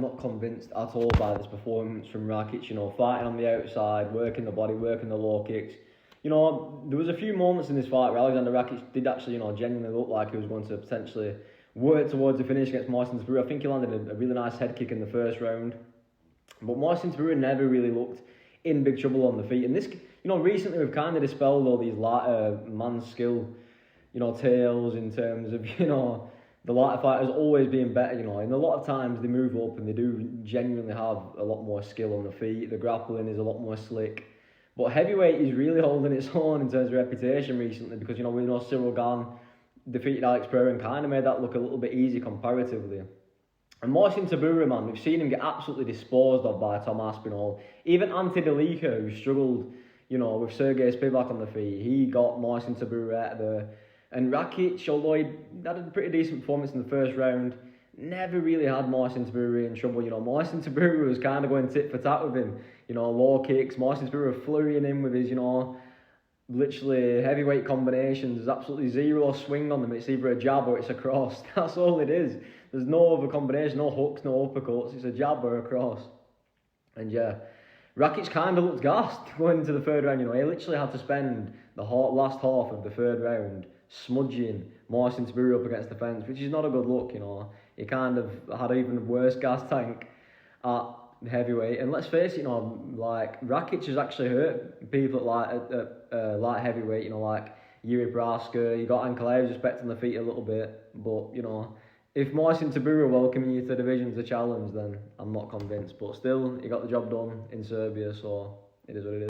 I'm not convinced at all by this performance from Rakic. You know, fighting on the outside, working the body, working the low kicks. You know, there was a few moments in this fight where Aleksandar Rakic did actually, you know, genuinely look like he was going to potentially work towards the finish against Marcin Tybura. I think he landed a really nice head kick in the first round. But Marcin Tybura never really looked in big trouble on the feet. And this, you know, recently we've kind of dispelled all these lighter man skill, you know, tales in terms of, you know, the lighter fighters always being better, you know. And a lot of times they move up and they do genuinely have a lot more skill on the feet. The grappling is a lot more slick. But heavyweight is really holding its own in terms of reputation recently because, you know, we know Cyril Gane defeated Alex Pereira and kind of made that look a little bit easy comparatively. And Marcin Tybura, man, we've seen him get absolutely disposed of by Tom Aspinall. Even Ante Delika, who struggled, you know, with Sergey Spivak on the feet, he got Marcin Tybura out of there. And Rakic, although he had a pretty decent performance in the first round, never really had Marcin Tybura in trouble. You know, Marcin Tybura was kind of going tit for tat with him. You know, low kicks, Marcin Tybura flurrying him with his, you know, literally heavyweight combinations. There's absolutely zero swing on them. It's either a jab or it's a cross. That's all it is. There's no other combination, no hooks, no uppercuts. It's a jab or a cross. And yeah, Rakic kind of looked gassed going into the third round. You know, he literally had to spend the last half of the third round smudging Marcin Tybura up against the fence, which is not a good look, you know. He kind of had even a worse gas tank at heavyweight. And let's face it, you know, like, Rakic has actually hurt people at light heavyweight, you know, like Yuri Praska. You got Ankalaev's respect on the feet a little bit, but, you know, if Marcin Tybura welcoming you to the division as a challenge, then I'm not convinced. But still, he got the job done in Serbia, so it is what it is.